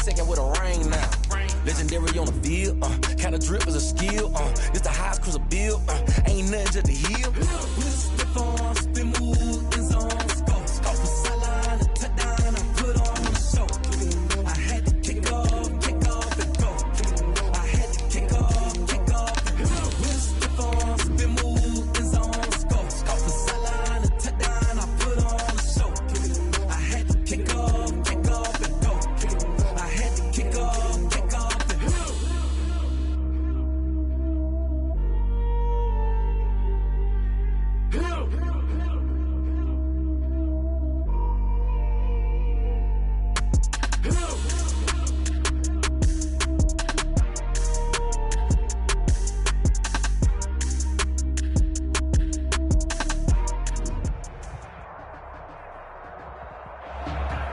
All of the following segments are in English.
second with a ring now. Legendary on the field, kind of drip is a skill. It's the highest cruiser bill, ain't nothing just to heal. Slip on, spin move, in zone, scope for sideline, a touchdown, I put on the show. I had to kick off and go. I had to kick off and go. Slip on, spin move, in zone, scope for sideline, a touchdown, I put on the show. I had to kick off and go. I had to kick off and go.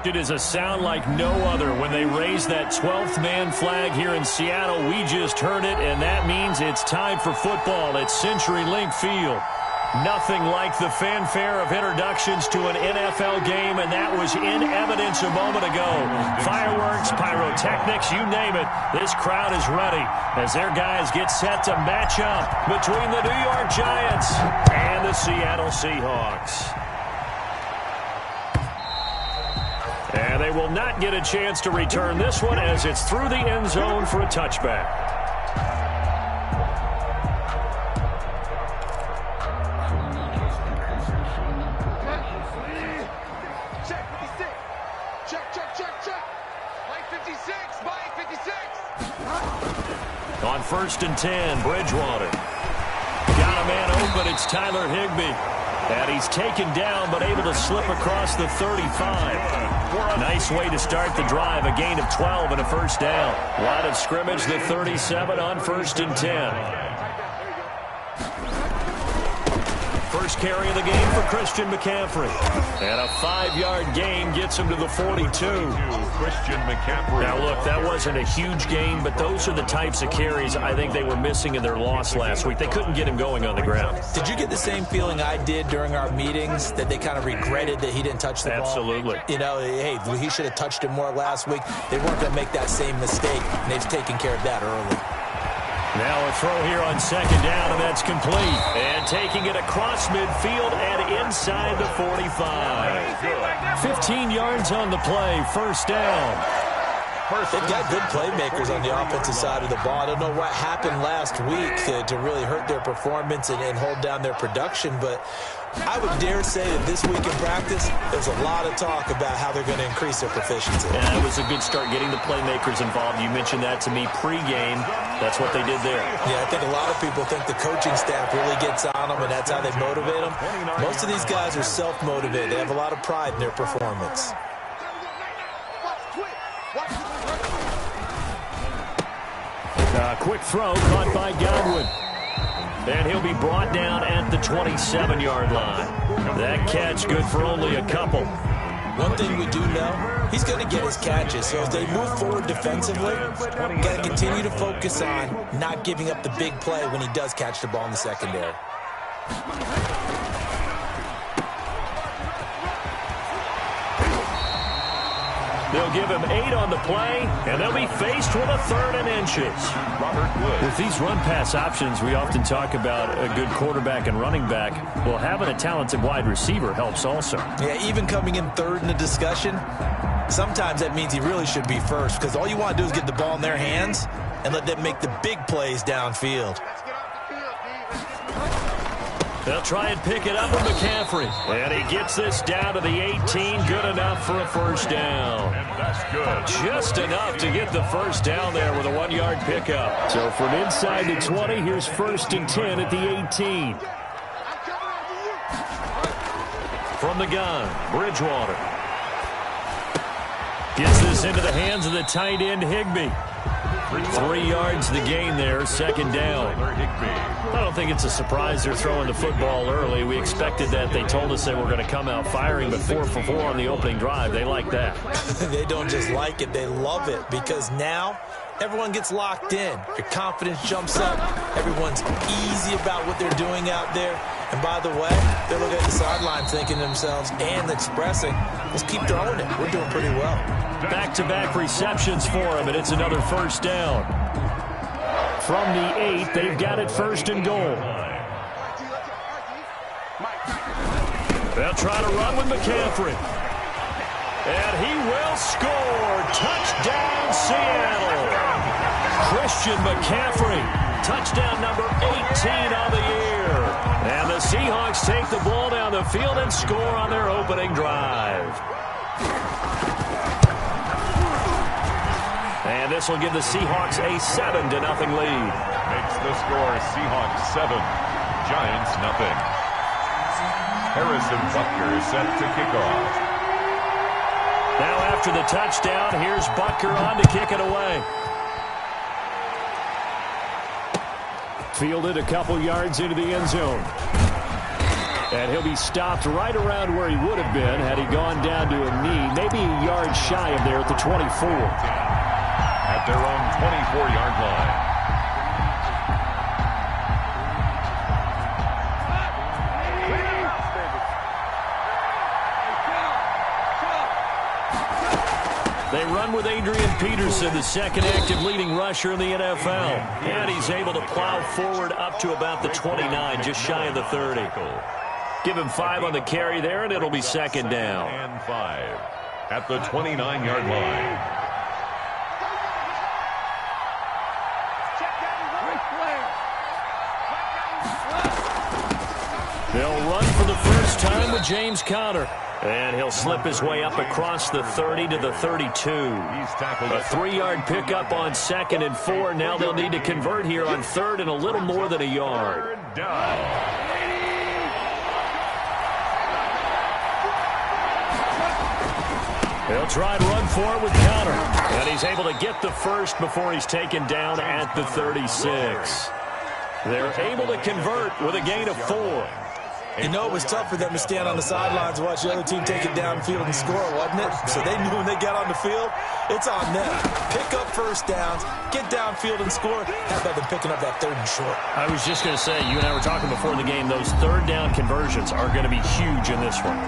It is a sound like no other when they raise that 12th man flag here in Seattle. We just heard it, and that means it's time for football at CenturyLink Field. Nothing like the fanfare of introductions to an NFL game, and that was in evidence a moment ago. Fireworks, pyrotechnics, you name it. This crowd is ready as their guys get set to match up between the New York Giants and the Seattle Seahawks. And they will not get a chance to return this one as it's through the end zone for a touchback. On 1st and 10, Bridgewater. Got a man open, it's Tyler Higbee. And he's taken down, but able to slip across the 35. Nice way to start the drive, a gain of 12 and a first down. Line of scrimmage, the 37 on 1st and 10. First carry of the game for Christian McCaffrey. And a 5-yard gain gets him to the 42. Christian McCaffrey. Now, look, that wasn't a huge gain, but those are the types of carries I think they were missing in their loss last week. They couldn't get him going on the ground. Did you get the same feeling I did during our meetings, that they kind of regretted that he didn't touch the ball? Absolutely. You know, hey, he should have touched it more last week. They weren't going to make that same mistake, and they've taken care of that early. Now a throw here on 2nd down, and that's complete. And taking it across midfield and inside the 45. 15 yards on the play, first down. They've got good playmakers on the offensive side of the ball. I don't know what happened last week to really hurt their performance and hold down their production, but I would dare say that this week in practice, there's a lot of talk about how they're going to increase their proficiency. Yeah, it was a good start getting the playmakers involved. You mentioned that to me pregame. That's what they did there. Yeah, I think a lot of people think the coaching staff really gets on them, and that's how they motivate them. Most of these guys are self-motivated. They have a lot of pride in their performance. Quick throw caught by Godwin. And he'll be brought down at the 27-yard line. That catch good for only a couple. One thing we do know, he's going to get his catches. So as they move forward defensively, got to continue to focus on not giving up the big play when he does catch the ball in the secondary. They'll give him 8 on the play, and they'll be faced with a 3rd and inches. With these run-pass options, we often talk about a good quarterback and running back. Well, having a talented wide receiver helps also. Yeah, even coming in 3rd in the discussion, sometimes that means he really should be first, because all you want to do is get the ball in their hands and let them make the big plays downfield. They'll try and pick it up with McCaffrey. And he gets this down to the 18. Good enough for a first down. Just enough to get the first down there with a 1-yard pickup. So from inside the 20, here's 1st and 10 at the 18. From the gun, Bridgewater. Gets this into the hands of the tight end, Higbee. 3 yards the gain there, 2nd down. I don't think it's a surprise they're throwing the football early. We expected that. They told us they were going to come out firing, but 4 for 4 on the opening drive. They like that. They don't just like it, they love it, because now everyone gets locked in. Your confidence jumps up. Everyone's easy about what they're doing out there. And by the way, they're looking at the sideline thinking to themselves and expressing, let's keep throwing it. We're doing pretty well. Back-to-back receptions for him, and it's another first down. From the 8, they've got it first and goal. They'll try to run with McCaffrey. And he will score. Touchdown, Seattle. Christian McCaffrey. Touchdown number 18 on the year. And the Seahawks take the ball down the field and score on their opening drive. And this will give the Seahawks a 7-0 lead. Makes the score Seahawks 7, Giants nothing. Harrison Butker is set to kick off. Now after the touchdown, here's Butker on to kick it away. Fielded a couple yards into the end zone. And he'll be stopped right around where he would have been had he gone down to a knee, maybe a yard shy of there at the 24. At their own 24-yard line. They run with Adrian Peterson, the second active leading rusher in the NFL. And he's able to plow forward up to about the 29, just shy of the 30. Give him 5 on the carry there, and it'll be second down. And 5 at the 29-yard line. They'll run for the first time with James Conner. And he'll slip his way up across the 30 to the 32. A 3-yard pickup on 2nd and 4. Now they'll need to convert here on 3rd and a little more than a yard. He'll try and run for it with Conner. And he's able to get the first before he's taken down at the 36. They're able to convert with a gain of 4. You know, it was tough for them to stand on the sidelines and watch the other team take it downfield and score, wasn't it? So they knew when they got on the field, it's on them. Pick up first downs, get downfield and score. How about them picking up that 3rd and short? I was just going to say, you and I were talking before the game, those 3rd down conversions are going to be huge in this one.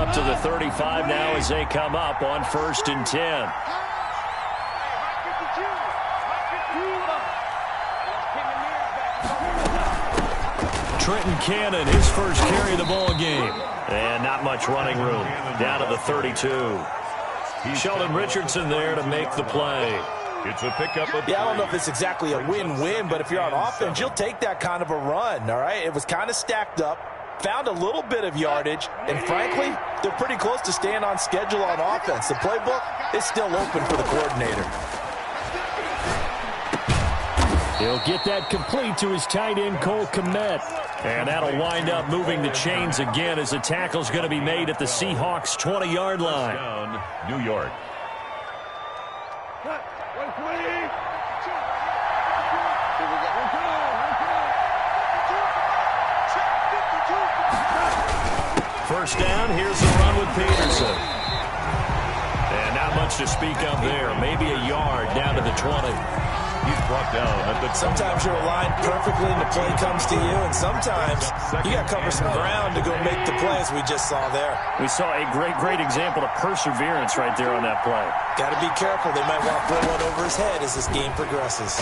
To the 35 now as they come up on 1st and 10. Trenton Cannon, his first carry of the ball game. And not much running room. Down to the 32. Sheldon Richardson there to make the play. It's a pickup of 3. Yeah, I don't know if it's exactly a win-win, but if you're on offense, you'll take that kind of a run, all right? It was kind of stacked up. Found a little bit of yardage, and frankly, they're pretty close to staying on schedule on offense. The playbook is still open for the coordinator. He'll get that complete to his tight end, Cole Kmet. And that'll wind up moving the chains again as the tackle's going to be made at the Seahawks' 20-yard line. Down, New York. First down, here's the run with Peterson. And not much to speak of there. Maybe a yard down to the 20. He's brought down at the... Sometimes you're aligned perfectly and the play comes to you, and sometimes you got to cover some ground to go make the play, as we just saw there. We saw a great example of perseverance right there on that play. Got to be careful. They might want to throw one over his head as this game progresses.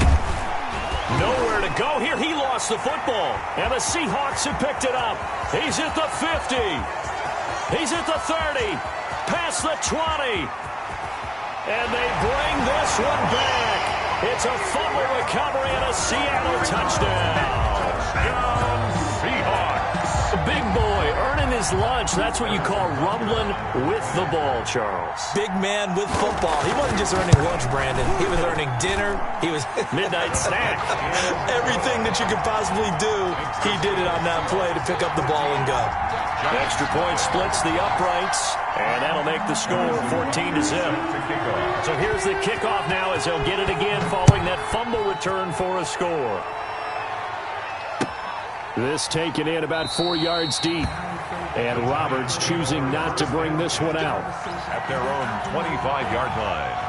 Nowhere to go here. He lost the football. And the Seahawks have picked it up. He's at the 50. He's at the 30. Past the 20. And they bring this one back. It's a fumble recovery and a Seattle touchdown. Seahawks. The big boy earning his lunch. That's what you call rumbling with the ball, Charles. Big man with football. He wasn't just earning lunch, Brandon. He was earning dinner. He was midnight snack. Everything that you could possibly do, he did it on that play to pick up the ball and go. Extra point splits the uprights, and that'll make the score 14-0. So here's the kickoff now as he'll get it again following that fumble return for a score. This taken in about 4 yards deep. And Roberts choosing not to bring this one out. At their own 25-yard line.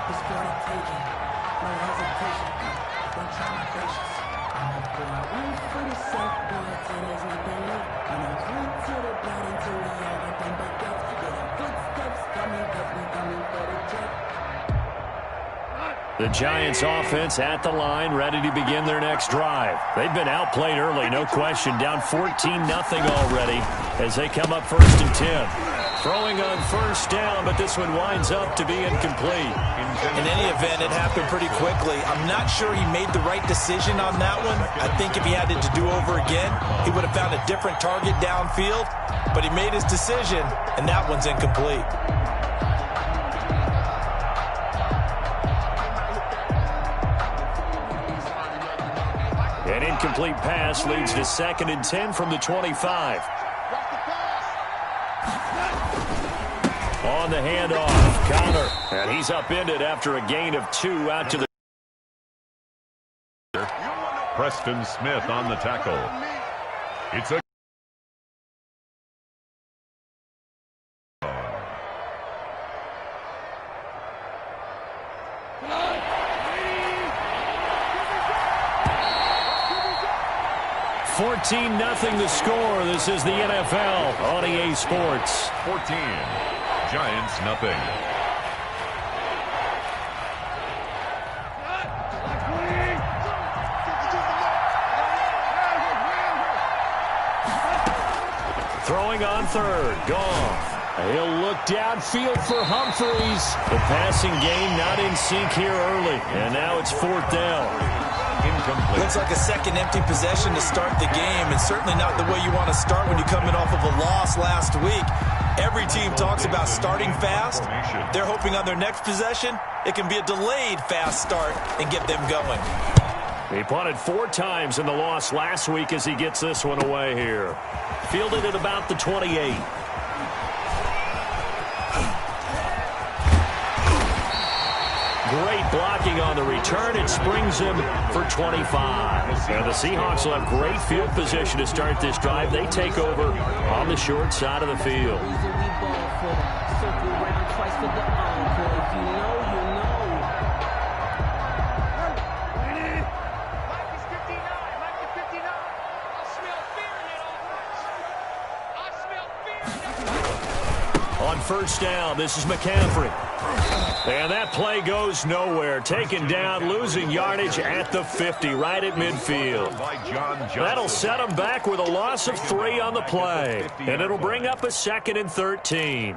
The Giants offense at the line, ready to begin their next drive. They've been outplayed early, no question. Down 14-0 already as they come up 1st and 10. Throwing on first down, but this one winds up to be incomplete. In any event, it happened pretty quickly. I'm not sure he made the right decision on that one. I think if he had it to do over again, he would have found a different target downfield. But he made his decision, and that one's incomplete. An incomplete pass leads to 2nd and 10 from the 25. On the handoff, Connor. And he's upended after a gain of 2 out to the... Preston Smith on the tackle. It's a... Nothing the score. This is the NFL on EA Sports. 14. Giants nothing. Throwing on 3rd. Goff. He'll look downfield for Humphreys. The passing game not in sync here early. And now it's 4th down. Incomplete. Looks like a second empty possession to start the game, and certainly not the way you want to start when you're coming off of a loss last week. Every team talks about starting fast. They're hoping on their next possession, it can be a delayed fast start and get them going. He punted 4 times in the loss last week as he gets this one away here. Fielded at about the 28. Great blocking on the return. It springs him for 25. And the Seahawks will have great field position to start this drive. They take over on the short side of the field. On first down, this is McCaffrey. And that play goes nowhere. Taken down, losing yardage at the 50, right at midfield. That'll set him back with a loss of 3 on the play. And it'll bring up a 2nd and 13.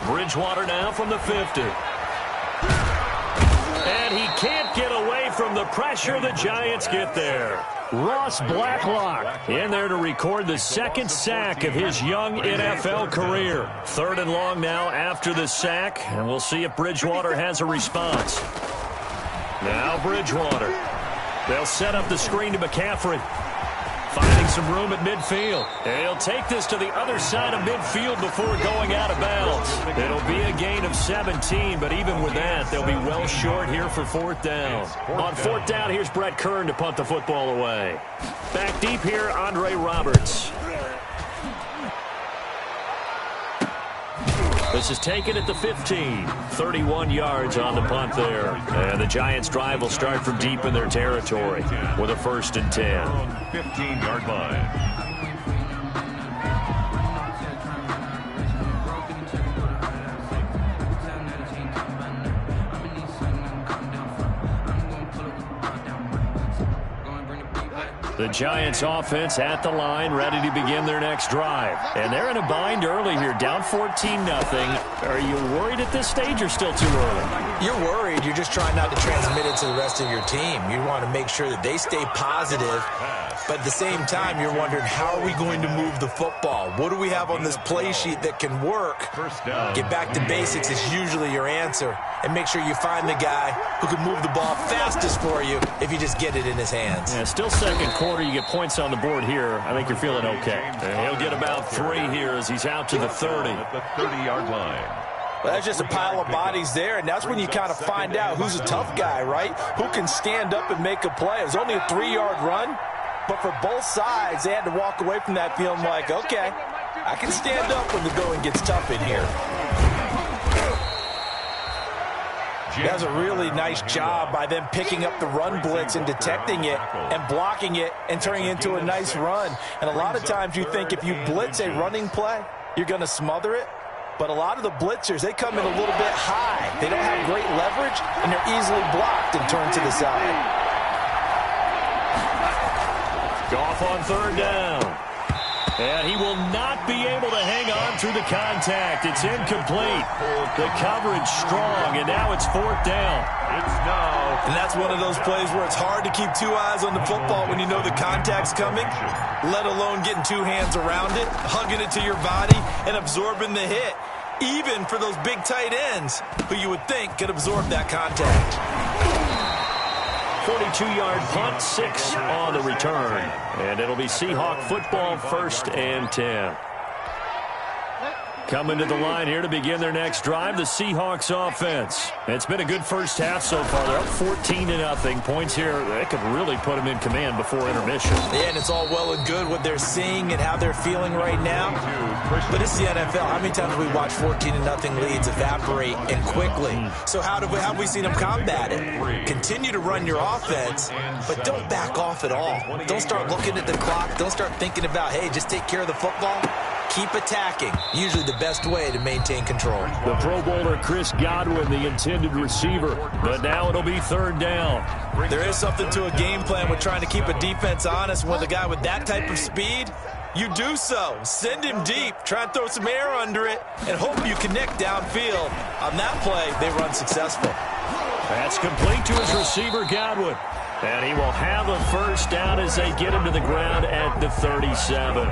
Bridgewater now from the 50. And he can't get away from the pressure. The Giants get there. Ross Blacklock in there to record the 2nd sack of his young NFL career. 3rd and long now after the sack, and we'll see if Bridgewater has a response. Now Bridgewater. They'll set up the screen to McCaffrey. Finding some room at midfield. And he'll take this to the other side of midfield before going out of bounds. It'll be a gain of 17, but even with that, they'll be well short here for 4th down. On 4th down, here's Brett Kern to punt the football away. Back deep here, Andre Roberts. This is taken at the 15. 31 yards on the punt there. And the Giants' drive will start from deep in their territory with a 1st and 10. 15-yard line. The Giants offense at the line, ready to begin their next drive. And they're in a bind early here, down 14-0. Are you worried at this stage or still too early? You're worried. You're just trying not to transmit it to the rest of your team. You want to make sure that they stay positive. But at the same time, you're wondering, how are we going to move the football? What do we have on this play sheet that can work? Get back to basics is usually your answer. And make sure you find the guy who can move the ball fastest for you if you just get it in his hands. Yeah, still second quarter. You get points on the board here. I think you're feeling okay. And he'll get about 3 here as he's out to the 30. At the 30-yard line. Well, that's just a pile of bodies there, and that's when you kind of find out who's a tough guy, right? Who can stand up and make a play. It was only a 3-yard run, but for both sides, they had to walk away from that feeling like, okay, I can stand up when the going gets tough in here. That was a really nice job by them picking up the run blitz and detecting it and blocking it and turning it into a nice run. And a lot of times you think if you blitz a running play, you're going to smother it. But a lot of the blitzers, they come in a little bit high. They don't have great leverage, and they're easily blocked and turned to the side. Goff on third down. And he will not be able to hang on through the contact. It's incomplete. The coverage strong, and now it's fourth down. It's now. And that's one of those plays where it's hard to keep 2 eyes on the football when you know the contact's coming, let alone getting 2 hands around it, hugging it to your body, and absorbing the hit, even for those big tight ends who you would think could absorb that contact. 42-yard punt, 6 on the return. And it'll be Seahawk football, 1st and 10. Coming to the line here to begin their next drive, the Seahawks offense. It's been a good first half so far. They're up 14-0. Points here, that could really put them in command before intermission. Yeah, and it's all well and good what they're seeing and how they're feeling right now. But it's the NFL. How many times have we watched 14-0 leads evaporate and quickly? So how have we seen them combat it? Continue to run your offense, but don't back off at all. Don't start looking at the clock. Don't start thinking about, hey, just take care of the football. Keep attacking. Usually the best way to maintain control. The Pro Bowler Chris Godwin, the intended receiver. But now it'll be third down. There is something to a game plan with trying to keep a defense honest. With a guy with that type of speed, you do so. Send him deep. Try and throw some air under it and hope you connect downfield. On that play, they run successful. That's complete to his receiver, Godwin. And he will have a first down as they get him to the ground at the 37.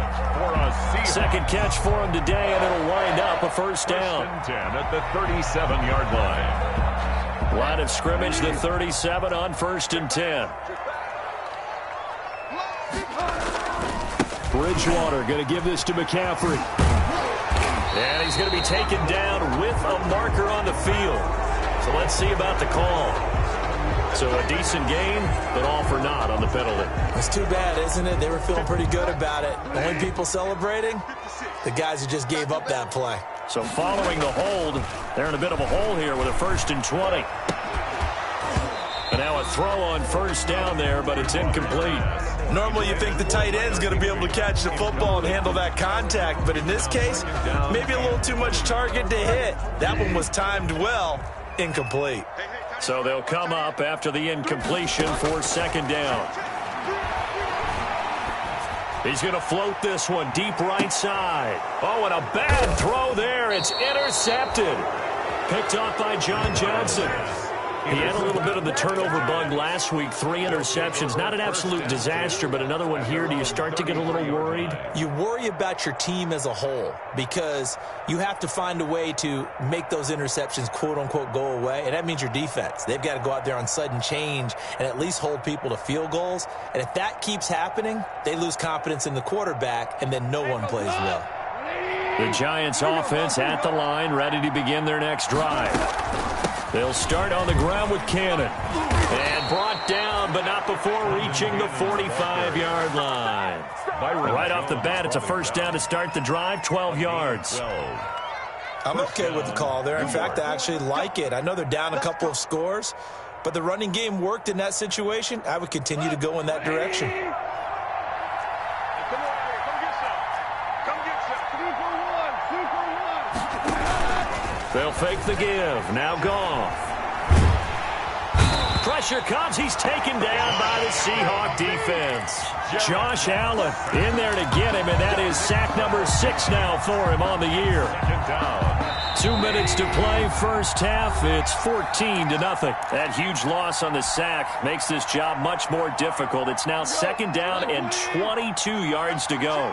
Second catch for him today, and it'll wind up a first down. 10 at the 37-yard line. Line of scrimmage, the 37 on 1st and 10. Bridgewater going to give this to McCaffrey. And he's going to be taken down with a marker on the field. So let's see about the call. So a decent game, but all for naught on the penalty. It's too bad, isn't it? They were feeling pretty good about it. The only people celebrating, the guys who just gave up that play. So following the hold, they're in a bit of a hole here with a 1st and 20. And now a throw on first down there, but it's incomplete. Normally you think the tight end's going to be able to catch the football and handle that contact, but in this case, maybe a little too much target to hit. That one was timed well, incomplete. So they'll come up after the incompletion for second down. He's going to float this one deep right side. Oh, and a bad throw there. It's intercepted. Picked off by John Johnson. He had a little bit of the turnover bug last week, 3 interceptions. Not an absolute disaster, but another one here. Do you start to get a little worried? You worry about your team as a whole because you have to find a way to make those interceptions, quote-unquote, go away, and that means your defense. They've got to go out there on sudden change and at least hold people to field goals. And if that keeps happening, they lose confidence in the quarterback, and then no one plays well. The Giants offense at the line, ready to begin their next drive. They'll start on the ground with Cannon. And brought down, but not before reaching the 45-yard line. Right off the bat, it's a first down to start the drive, 12 yards. I'm okay with the call there. In fact, I actually like it. I know they're down a couple of scores, but the running game worked in that situation. I would continue to go in that direction. They'll fake the give. Now Goff. Tries pressure comes. He's taken down by the Seahawk defense. Josh Allen in there to get him, and that is sack number 6 now for him on the year. 2 minutes to play first half. It's 14-0. That huge loss on the sack makes this job much more difficult. It's now 2nd down and 22 yards to go.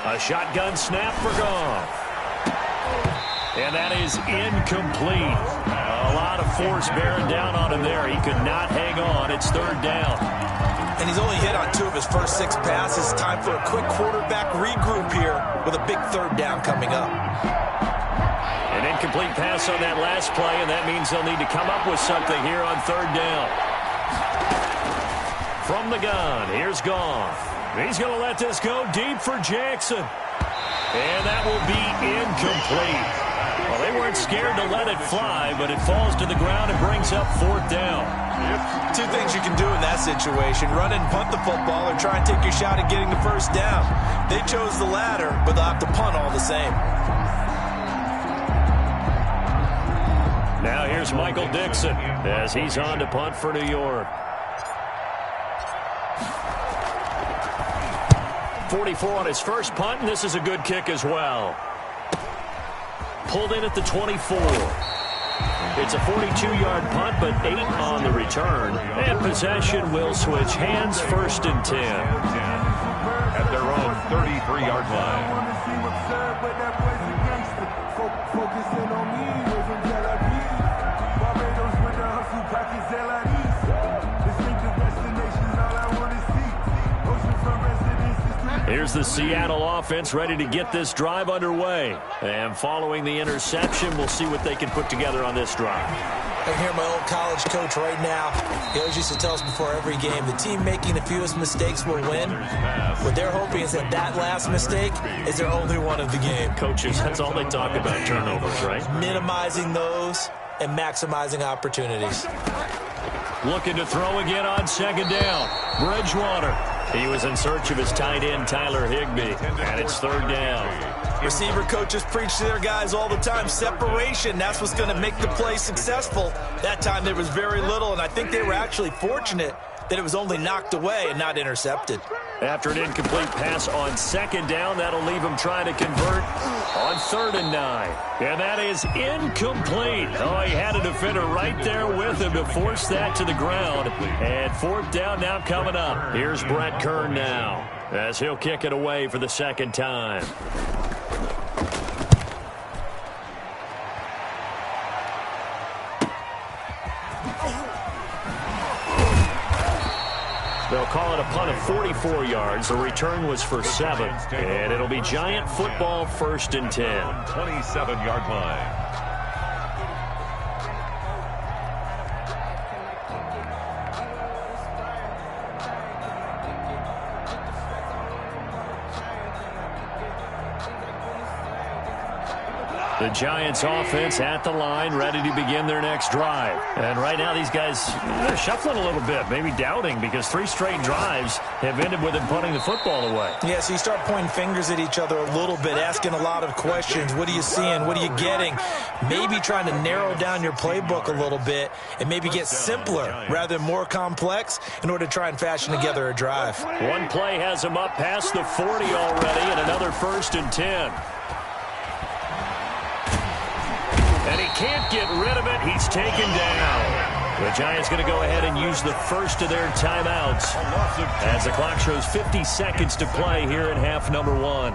A shotgun snap for Goff. And that is incomplete. A lot of force bearing down on him there. He could not hang on. It's 3rd down. And he's only hit on 2 of his first 6 passes. Time for a quick quarterback regroup here with a big 3rd down coming up. An incomplete pass on that last play, and that means they'll need to come up with something here on 3rd down. From the gun, here's Goff. He's going to let this go deep for Jackson. And that will be incomplete. Well, they weren't scared to let it fly, but it falls to the ground and brings up 4th down. 2 things you can do in that situation: run and punt the football, or try and take your shot at getting the 1st down. They chose the latter, but they'll have to punt all the same. Now here's Michael Dixon as he's on to punt for New York. 44 on his first punt, and this is a good kick as well. Pulled in at the 24. It's a 42-yard punt, but 8 on the return. And possession will switch hands, 1st and 10. At their own 33-yard line. Here's the Seattle offense ready to get this drive underway. And following the interception, we'll see what they can put together on this drive. I hear my old college coach right now. He always used to tell us before every game, the team making the fewest mistakes will win. What they're hoping is that last mistake is their only one of the game. Coaches, that's all they talk about, turnovers, right? Minimizing those and maximizing opportunities. Looking to throw again on 2nd down. Bridgewater. He was in search of his tight end, Tyler Higbee, and it's 3rd down. Receiver coaches preach to their guys all the time. Separation, that's what's going to make the play successful. That time there was very little, and I think they were actually fortunate that it was only knocked away and not intercepted. After an incomplete pass on 2nd down, that'll leave him trying to convert on 3rd and 9. And that is incomplete. Oh, he had a defender right there with him to force that to the ground. And 4th down now coming up. Here's Brett Kern now as he'll kick it away for the 2nd time. They'll call it a punt of 44 yards. The return was for 7. And it'll be Giant football, 1st and 10. 27-yard line. The Giants offense at the line, ready to begin their next drive. And right now these guys, they're shuffling a little bit, maybe doubting, because 3 straight drives have ended with them punting the football away. Yeah, so you start pointing fingers at each other a little bit, asking a lot of questions. What are you seeing? What are you getting? Maybe trying to narrow down your playbook a little bit and maybe get simpler rather than more complex in order to try and fashion together a drive. One play has them up past the 40 already, and another 1st and 10. And he can't get rid of it. He's taken down. The Giants going to go ahead and use the first of their timeouts as the clock shows 50 seconds to play here in half number 1.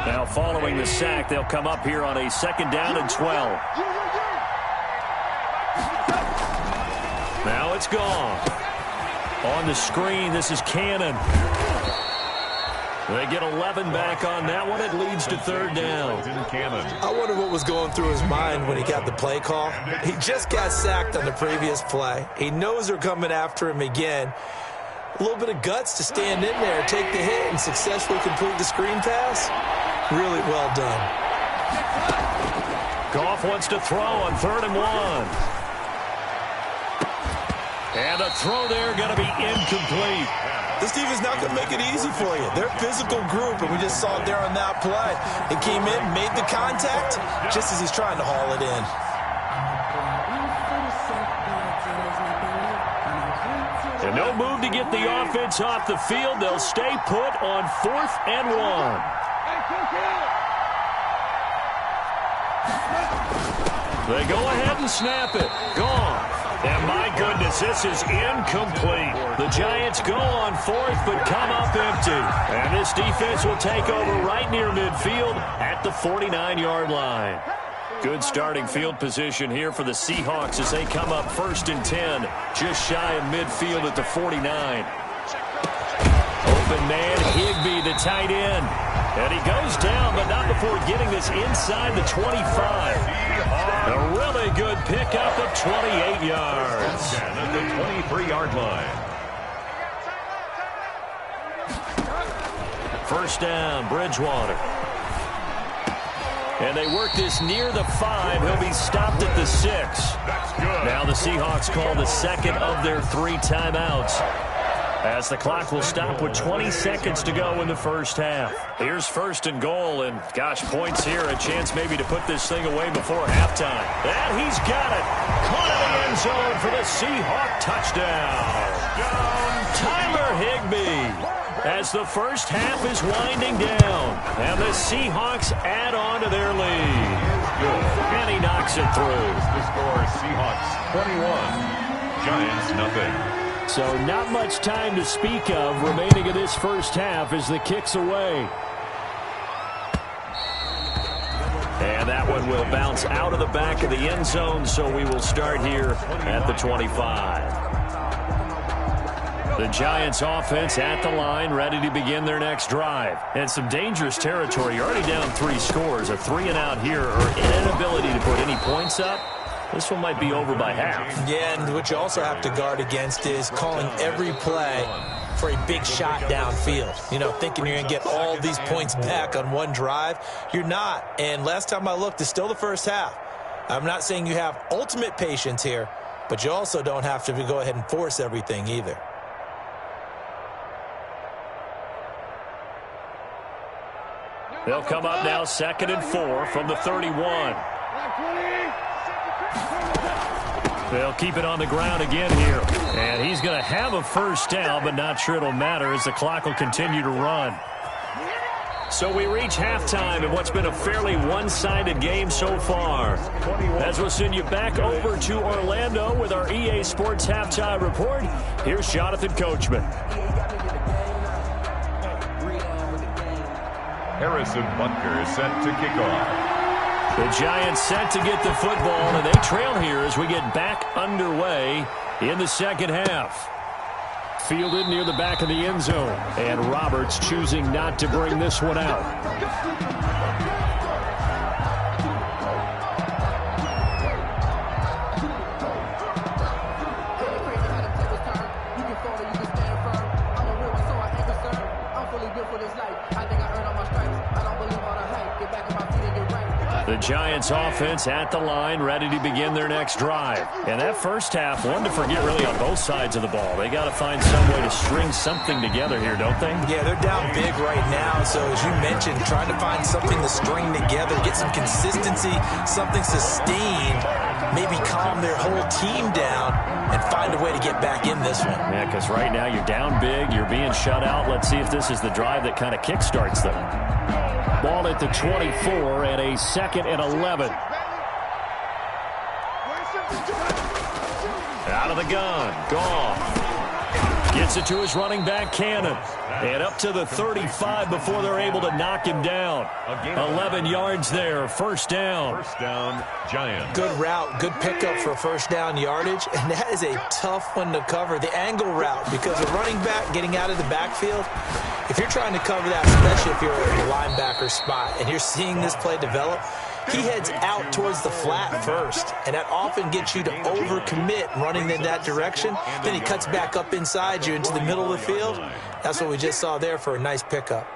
Now following the sack, they'll come up here on a 2nd down and 12. Now it's gone. On the screen, this is Cannon. They get 11 back on that one. It leads to 3rd down. I wonder what was going through his mind when he got the play call. He just got sacked on the previous play. He knows they're coming after him again. A little bit of guts to stand in there, take the hit, and successfully complete the screen pass. Really well done. Goff wants to throw on 3rd and 1. And a throw there going to be incomplete. This defense is not going to make it easy for you. They're a physical group, and we just saw it there on that play. It came in, made the contact, just as he's trying to haul it in. And no move to get the offense off the field. They'll stay put on 4th and 1. They go ahead and snap it. Gone. And my goodness, this is incomplete. The Giants go on 4th, but come up empty. And this defense will take over right near midfield at the 49-yard line. Good starting field position here for the Seahawks as they come up 1st and 10, just shy of midfield at the 49. Open man, Higbee, the tight end. And he goes down, but not before getting this inside the 25. A really good pickup of 28 yards. At the 23-yard line. 1st down, Bridgewater. And they work this near the 5. He'll be stopped at the 6. That's good. Now the Seahawks call the second of their 3 timeouts, as the clock will stop with 20 seconds to go in the first half. Here's 1st and goal, and gosh, points here, a chance maybe to put this thing away before halftime. And he's got it. Caught in the end zone for the Seahawk touchdown. Tyler Higbee, as the first half is winding down, and the Seahawks add on to their lead. And he knocks it through. The score, Seahawks 21, Giants nothing. So not much time to speak of remaining in this first half as the kick's away. And that one will bounce out of the back of the end zone, so we will start here at the 25. The Giants offense at the line, ready to begin their next drive. And some dangerous territory. You're already down 3 scores. A 3-and-out here, or an inability to put any points up. This one might be over by half. Yeah, and what you also have to guard against is calling every play for a big shot downfield. You know, thinking you're going to get all these points back on one drive. You're not. And last time I looked, it's still the first half. I'm not saying you have ultimate patience here, but you also don't have to go ahead and force everything either. They'll come up now 2nd and 4 from the 31. They'll keep it on the ground again here. And he's going to have a first down, but not sure it'll matter as the clock will continue to run. So we reach halftime in what's been a fairly one-sided game so far. As we'll send you back over to Orlando with our EA Sports Halftime Report, here's Jonathan Coachman. Harrison Butker is set to kick off. The Giants set to get the football, and they trail here as we get back underway in the second half. Fielded near the back of the end zone, and Roberts choosing not to bring this one out. The Giants offense at the line, ready to begin their next drive. And that first half, one to forget really on both sides of the ball. They got to find some way to string something together here, don't they? Yeah, they're down big right now. So as you mentioned, trying to find something to string together, get some consistency, something sustained, maybe calm their whole team down and find a way to get back in this one. Yeah, because right now you're down big, you're being shut out. Let's see if this is the drive that kind of kickstarts them. Ball at the 24 and a 2nd and 11. Out of the gun. Goff gets it to his running back, Cannon. And up to the 35 before they're able to knock him down. 11 yards there. First down. First down, Giants. Good route. Good pickup for first down yardage. And that is a tough one to cover. The angle route, because the running back getting out of the backfield, if you're trying to cover that, especially if you're in the linebacker spot and you're seeing this play develop, he heads out towards the flat first, and that often gets you to overcommit running in that direction. Then he cuts back up inside you into the middle of the field. That's what we just saw there for a nice pickup.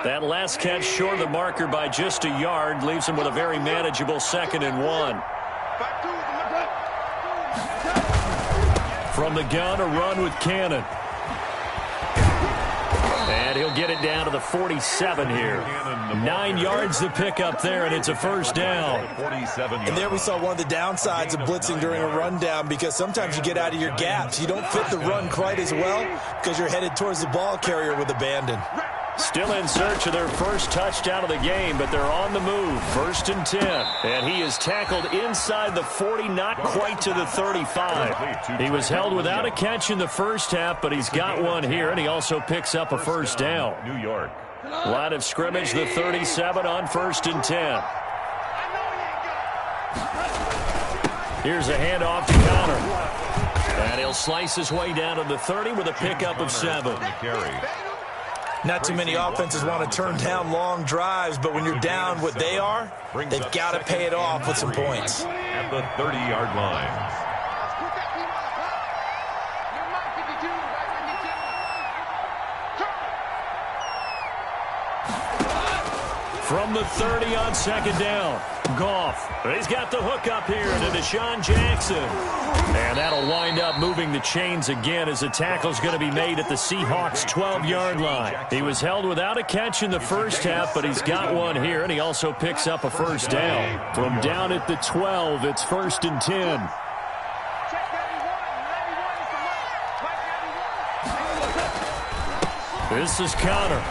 That last catch short of the marker by just a yard leaves him with a very manageable 2nd and 1. From the gun, a run with Cannon. And he'll get it down to the 47 here. 9 yards to pick up there, and it's a first down. And there we saw one of the downsides of blitzing during a rundown, because sometimes you get out of your gaps. You don't fit the run quite as well because you're headed towards the ball carrier with abandon. Still in search of their first touchdown of the game, but they're on the move. 1st and 10. And he is tackled inside the 40, not quite to the 35. He was held without a catch in the first half, but he's got one here, and he also picks up a first down. New York. Line of scrimmage, the 37 on 1st and 10. Here's a handoff to Connor. And he'll slice his way down to the 30 with a pickup of 7. Not too many offenses want to turn down long drives, but when you're down what they are, they've got to pay it off with some points. At the 30-yard line. From the 30 on 2nd down. Goff. He's got the hook up here to Deshaun Jackson. And that'll wind up moving the chains again as the tackle's going to be made at the Seahawks' 12-yard line. He was held without a catch in the first half, but he's got one here, and he also picks up a first down. From down at the 12, it's 1st and 10. This is Connor.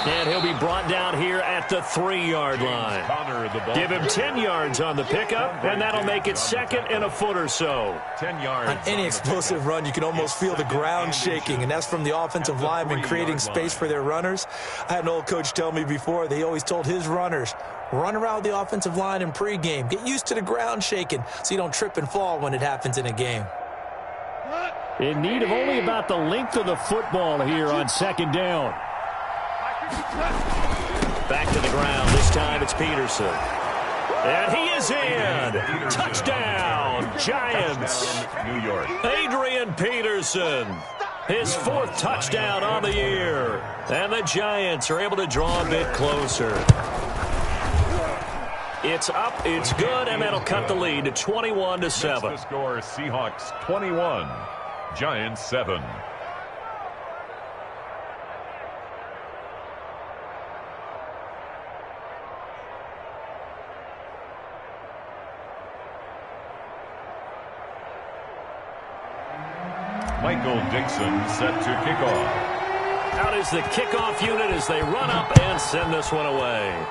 And he'll be brought down here at the 3-yard line. Give him 10 yards on the pickup, and that'll make it 2nd and a foot or so. 10 yards. On any explosive run, you can almost feel the ground shaking, and that's from the offensive linemen creating space for their runners. I had an old coach tell me before, they always told his runners, run around the offensive line in pregame. Get used to the ground shaking so you don't trip and fall when it happens in a game. In need of only about the length of the football here on 2nd down. Back to the ground. This time it's Peterson. And he is in. Touchdown, Giants. New York. Adrian Peterson. His 4th touchdown on the year. And the Giants are able to draw a bit closer. It's up, it's good, and that'll cut the lead to 21-7. The score, Seahawks 21, Giants 7. Michael Dixon set to kick off. Out is the kickoff unit as they run up and send this one away.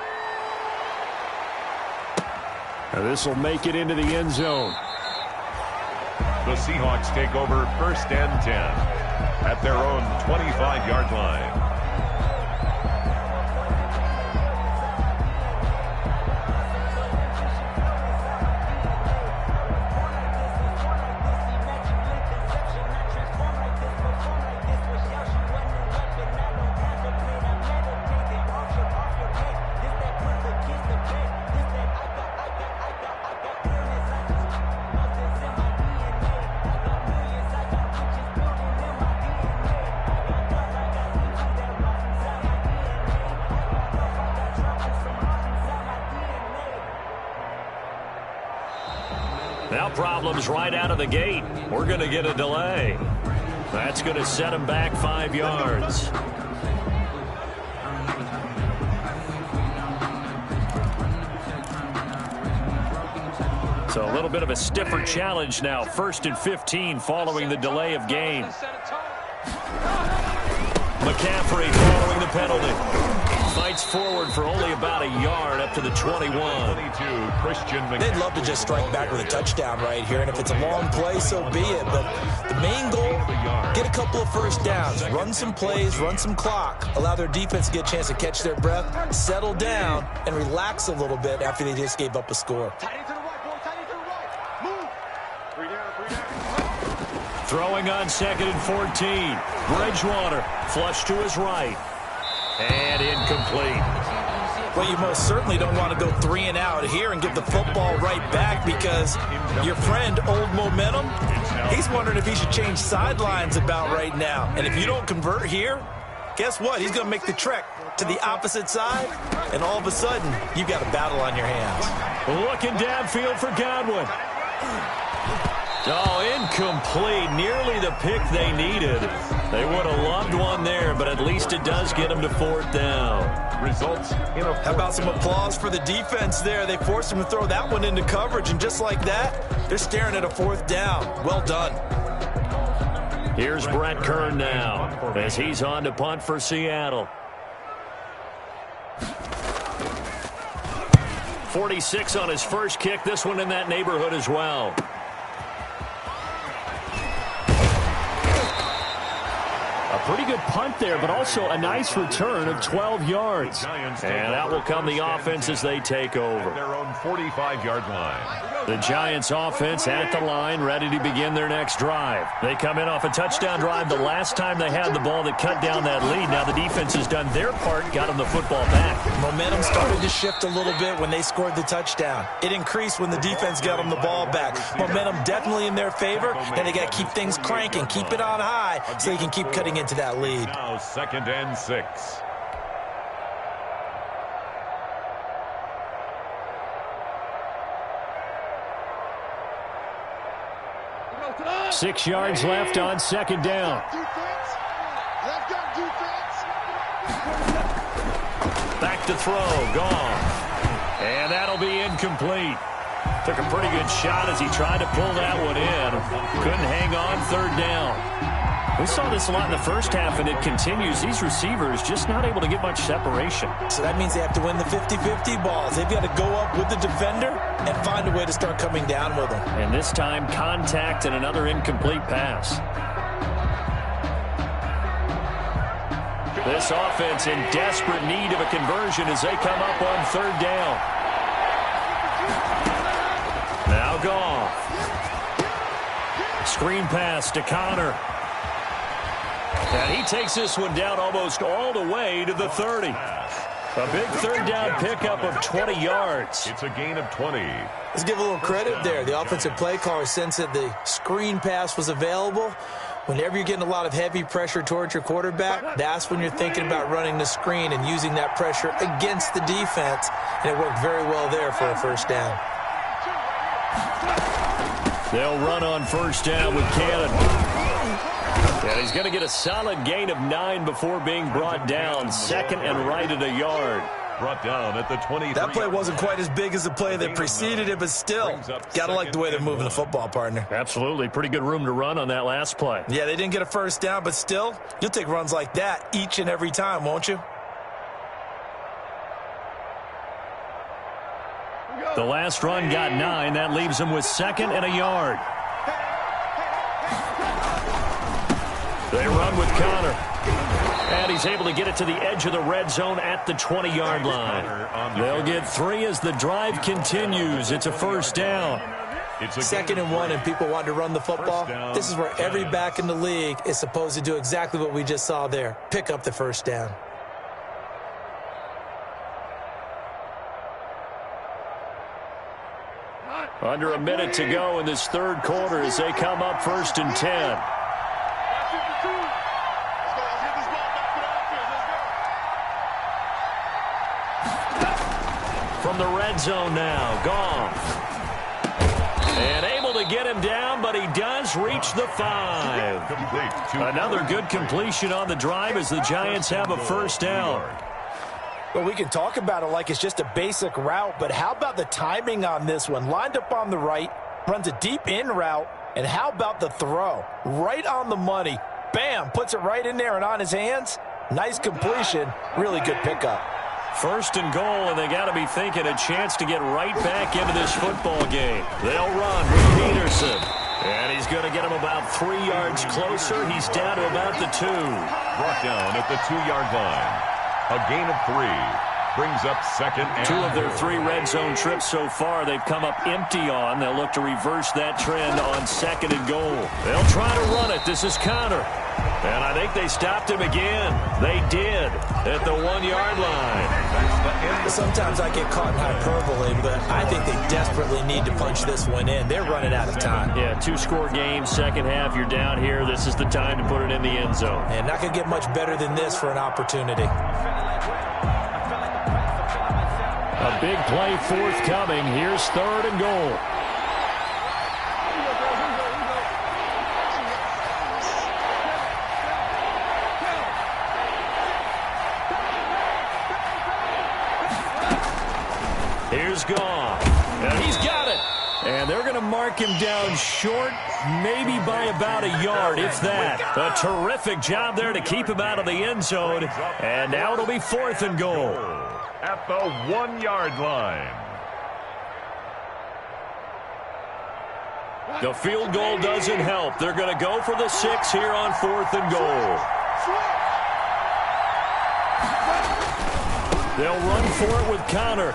And this will make it into the end zone. The Seahawks take over 1st and 10 at their own 25-yard line. Now problems right out of the gate. We're going to get a delay. That's going to set him back 5 yards. So a little bit of a stiffer challenge now. 1st and 15 following the delay of game. McCaffrey following the penalty. Fights forward for only about a yard up to the 21. They'd love to just strike back with a touchdown right here, and if it's a long play, so be it. But the main goal, get a couple of first downs, run some plays, run some clock, allow their defense to get a chance to catch their breath, settle down, and relax a little bit after they just gave up a score. Throwing on 2nd and 14. Bridgewater flush to his right. And incomplete. Well, you most certainly don't want to go 3 and out here and give the football right back, because your friend, Old Momentum, he's wondering if he should change sidelines about right now. And if you don't convert here, guess what? He's going to make the trek to the opposite side, and all of a sudden, you've got a battle on your hands. Looking downfield for Godwin. Oh, incomplete. Nearly the pick they needed. They would have loved one there, but at least it does get them to 4th down. Results in a... How about some applause for the defense there? They forced him to throw that one into coverage, and just like that, they're staring at a 4th down. Well done. Here's Brett Kern now as he's on to punt for Seattle. 46 on his first kick. This one in that neighborhood as well. A pretty good punt there, but also a nice return of 12 yards. And out will come the offense as they take over. Their own 45-yard line. The Giants offense at the line, ready to begin their next drive. They come in off a touchdown drive the last time they had the ball that cut down that lead. Now the defense has done their part, got them the football back. Momentum started to shift a little bit when they scored the touchdown. It increased when the defense got them the ball back. Momentum definitely in their favor, and they got to keep things cranking, keep it on high so they can keep cutting into that lead. Now 2nd and 6. 6 yards left on 2nd down. Back to throw, gone. And that'll be incomplete. Took a pretty good shot as he tried to pull that one in. Couldn't hang on 3rd down. We saw this a lot in the first half, and it continues. These receivers just not able to get much separation. So that means they have to win the 50-50 balls. They've got to go up with the defender and find a way to start coming down with them. And this time, contact and another incomplete pass. This offense in desperate need of a conversion as they come up on 3rd down. Now Goff. Screen pass to Connor. And he takes this one down almost all the way to the 30. A big 3rd down pickup of 20 yards. It's a gain of 20. Let's give a little credit there. The offensive play caller sensed that the screen pass was available. Whenever you're getting a lot of heavy pressure towards your quarterback, that's when you're thinking about running the screen and using that pressure against the defense. And it worked very well there for a 1st down. They'll run on 1st down with Cannon. And he's going to get a solid gain of 9 before being brought down. 2nd and right at a yard. Brought down at the 23. That play wasn't quite as big as the play that preceded it, but still, got to like the way they're moving the football, partner. Absolutely. Pretty good room to run on that last play. Yeah, they didn't get a 1st down, but still, you'll take runs like that each and every time, won't you? The last run got 9. That leaves them with 2nd and a yard. They run with Connor. And he's able to get it to the edge of the red zone at the 20-yard line. They'll get 3 as the drive continues. It's a 1st down. It's 2nd and 1, and people want to run the football. This is where every back in the league is supposed to do exactly what we just saw there. Pick up the 1st down. Under a minute to go in this 3rd quarter as they come up 1st and 10. From the red zone now, Goff. And able to get him down, but he does reach the 5. Another good completion on the drive as the Giants have a 1st down. Well, we can talk about it like it's just a basic route, but how about the timing on this one? Lined up on the right, runs a deep in route, and how about the throw? Right on the money. Bam, puts it right in there and on his hands. Nice completion, really good pickup. 1st and goal, and they got to be thinking a chance to get right back into this football game. They'll run with Peterson. And he's going to get him about 3 yards closer. He's down to about the 2. Brought down at the 2-yard line. A gain of 3. Brings up 2nd and 2 of their 3 red zone trips so far they've come up empty on. They'll look to reverse that trend on 2nd and goal. They'll try to run it. This is Connor. And I think they stopped him again. They did at the 1-yard line. Sometimes I get caught in hyperbole, but I think they desperately need to punch this one in. They're running out of time. Yeah, 2-score game, second half, you're down here. This is the time to put it in the end zone. And not going to get much better than this for an opportunity. A big play forthcoming. Here's 3rd and goal. Here's Goff, and he's got it. And they're going to mark him down short, maybe by about a yard, if that. A terrific job there to keep him out of the end zone. And now it'll be 4th and goal. At the 1-yard line. The field goal doesn't help. They're going to go for the 6 here on 4th and goal. They'll run for it with Connor.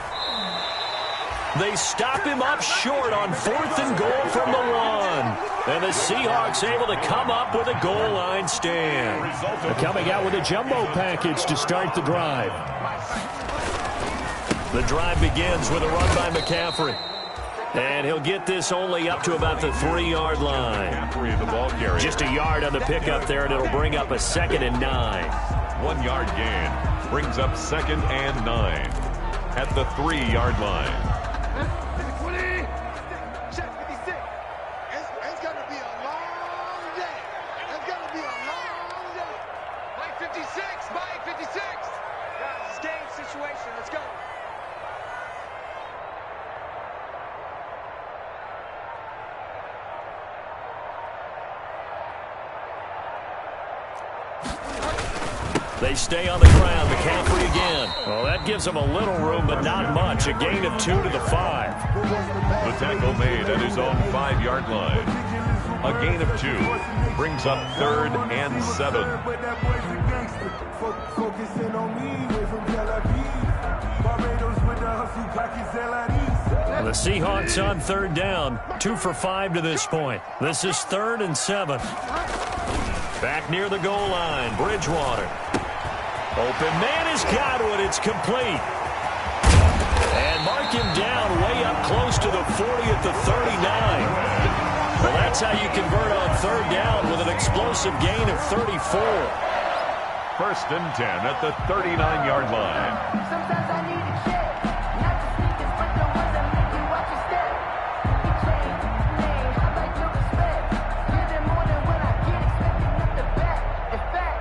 They stop him up short on 4th and goal from the 1. And the Seahawks able to come up with a goal line stand. They're coming out with a jumbo package to start the drive. The drive begins with a run by McCaffrey. And he'll get this only up to about the 3-yard line. Just a yard on the pickup there, and it'll bring up a 2nd and 9. 1-yard gain brings up 2nd and 9 at the 3-yard line. It's going to be a long day. It's going to be a long day. Mike 56, Mike 56. Guys, it's game situation. Let's go. They stay on the ground. McCaffrey again. Well, that gives them a little room, but not much. A gain of 2 to the 5. The tackle made at his own 5-yard line. A gain of 2 brings up 3rd and 7. The Seahawks on 3rd down. 2 for 5 to this point. This is 3rd and 7. Back near the goal line. Bridgewater. Open man is Godwin. It's complete. And mark him down way up close to the 40 at the 39. Well, that's how you convert on 3rd down with an explosive gain of 34. 1st and 10 at the 39-yard line. Sometimes I need a check. Not the sneakers, but the ones that make you watch your step. I like your respect. Give it more than when I get expecting up the back. In fact,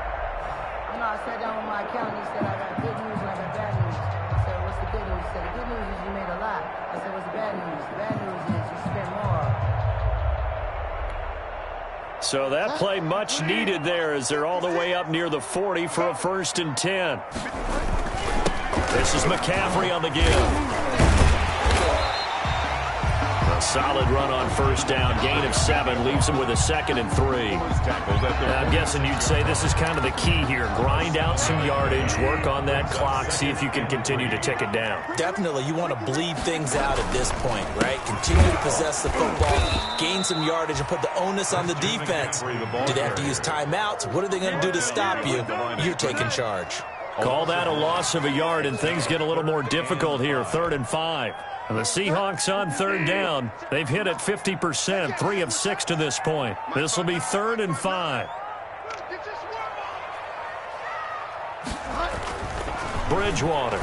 I sat down with my accountant. He said, I got good news and I got bad news. I said, what's the good news? He said, the good news is you made a lot. I said, what's the bad news? The bad news is you spent more. So that play much needed there as they're all the way up near the 40 for a 1st and 10. This is McCaffrey on the give. A solid run on 1st down. Gain of 7 leaves him with a 2nd and 3. I'm guessing you'd say this is kind of the key here. Grind out some yardage, work on that clock, see if you can continue to tick it down. Definitely, you want to bleed things out at this point, right? Continue to possess the football, gain some yardage, and put the onus on the defense. Do they have to use timeouts? What are they going to do to stop you? You're taking charge. Call that a loss of a yard, and things get a little more difficult here. 3rd and 5. And the Seahawks on 3rd down. They've hit at 50%, 3 of 6 to this point. This will be 3rd and 5. Bridgewater.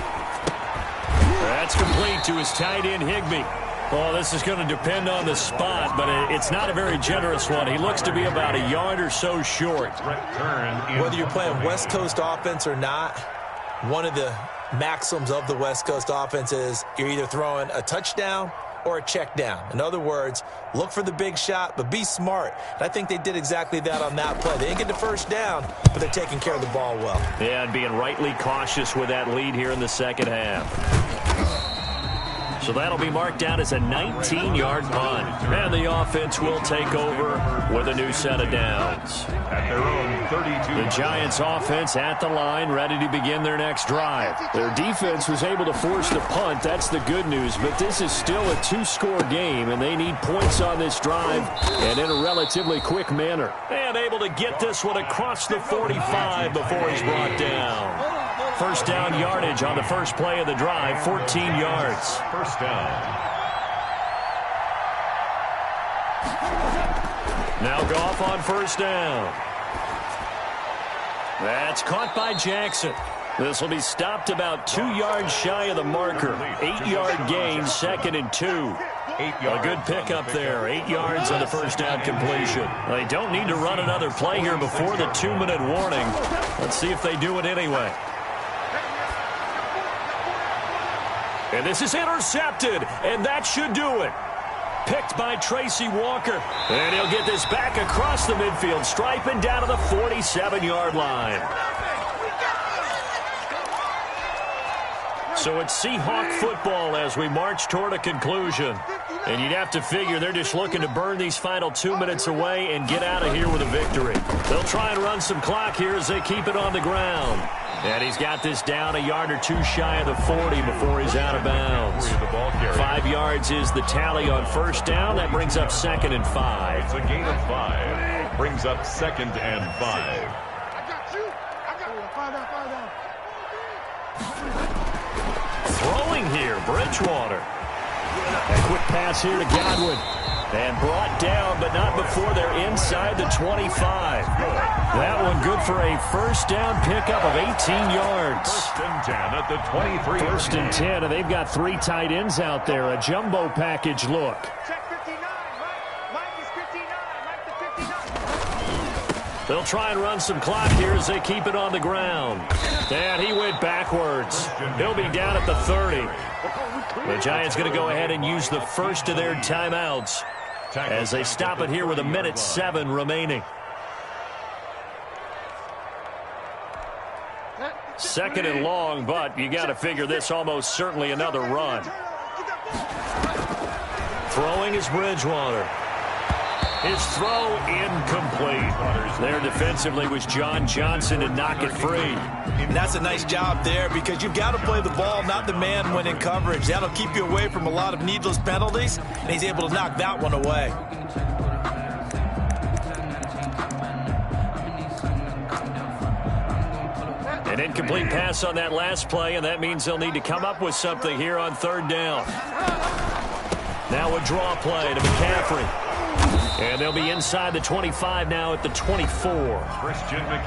That's complete to his tight end, Higbee. Well, this is going to depend on the spot, but it's not a very generous one. He looks to be about a yard or so short. Whether you're playing West Coast offense or not, one of the maxims of the West Coast offense is you're either throwing a touchdown or a check down. In other words, look for the big shot, but be smart. And I think they did exactly that on that play. They didn't get the 1st down, but they're taking care of the ball well. Yeah, and being rightly cautious with that lead here in the 2nd half. So that'll be marked down as a 19-yard punt. And the offense will take over with a new set of downs. At their own 32. The Giants offense at the line, ready to begin their next drive. Their defense was able to force the punt. That's the good news. But this is still a two-score game, and they need points on this drive and in a relatively quick manner. And able to get this one across the 45 before he's brought down. First down yardage on the first play of the drive, 14 yards. First down. Now Goff on first down. That's caught by Jackson. This will be stopped about 2 yards shy of the marker. 8-yard gain, 2nd and 2. A good pickup there. 8 yards on the first down completion. They don't need to run another play here before the 2-minute warning. Let's see if they do it anyway. And this is intercepted, and that should do it. Picked by Tracy Walker. And he'll get this back across the midfield stripe and down to the 47-yard line. So it's Seahawk football as we march toward a conclusion. And you'd have to figure they're just looking to burn these final 2 minutes away and get out of here with a victory. They'll try and run some clock here as they keep it on the ground. And he's got this down a yard or two shy of the 40 before he's out of bounds. 5 yards is the tally on first down. That brings up 2nd and 5. It's a gain of 5. Brings up 2nd and 5. Throwing here, Bridgewater. A quick pass here to Godwin. And brought down, but not before they're inside the 25. That one good for a first down pickup of 18 yards. First and 10 at the 23. First and 10, and they've got 3 tight ends out there. A jumbo package look. They'll try and run some clock here as they keep it on the ground. And he went backwards. He'll be down at the 30. The Giants going to go ahead and use the first of their timeouts as they stop it here with 1:07 remaining. 2nd and long, but you got to figure this almost certainly another run. Throwing is Bridgewater. His throw incomplete. There defensively was John Johnson to knock it free. And that's a nice job there because you've got to play the ball, not the man when in coverage. That'll keep you away from a lot of needless penalties, and he's able to knock that one away. An incomplete pass on that last play, and that means they'll need to come up with something here on 3rd down. Now a draw play to McCaffrey. And they'll be inside the 25 now at the 24.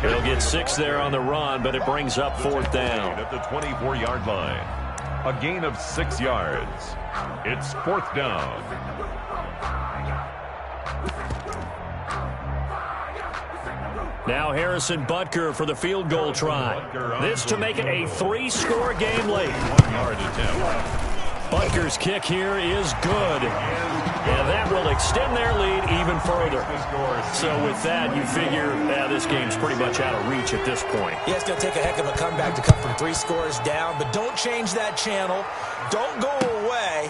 They'll get 6 there on the run, but it brings up 4th down. At the 24-yard line. A gain of 6 yards. It's 4th down. Now Harrison Butker for the field goal try. This to make it a 3-score game late. 1-yard attempt. Butker's kick here is good. And that will extend their lead even further. So with that, you figure this game's pretty much out of reach at this point. Yeah, it's going to take a heck of a comeback to come from 3 scores down, but don't change that channel. Don't go away.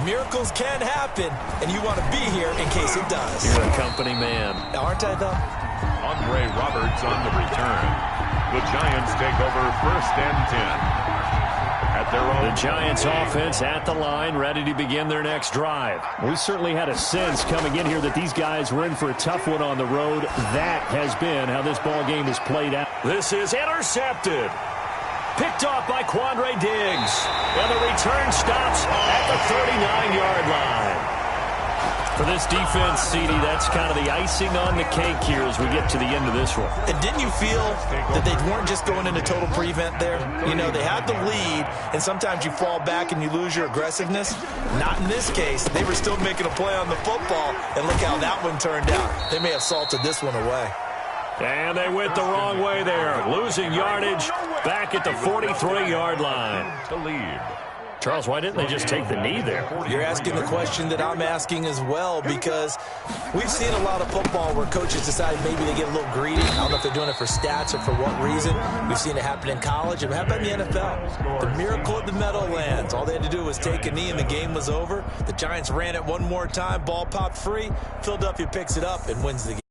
Miracles can happen, and you want to be here in case it does. You're a company man. Aren't I, though? Andre Roberts on the return. The Giants take over 1st and 10. The Giants offense at the line, ready to begin their next drive. We certainly had a sense coming in here that these guys were in for a tough one on the road. That has been how this ball game has played out. This is intercepted. Picked off by Quandre Diggs. And the return stops at the 39-yard line. For this defense, CD, that's kind of the icing on the cake here as we get to the end of this one. And didn't you feel that they weren't just going into total prevent there? You know, they had the lead, and sometimes you fall back and you lose your aggressiveness. Not in this case. They were still making a play on the football, and look how that one turned out. They may have salted this one away. And they went the wrong way there, losing yardage back at the 43-yard line. To lead. Charles, why didn't they just take the knee there? You're asking the question that I'm asking as well, because we've seen a lot of football where coaches decide maybe they get a little greedy. I don't know if they're doing it for stats or for what reason. We've seen it happen in college, and how about in the NFL? The miracle of the Meadowlands. All they had to do was take a knee, and the game was over. The Giants ran it one more time. Ball popped free. Philadelphia picks it up and wins the game.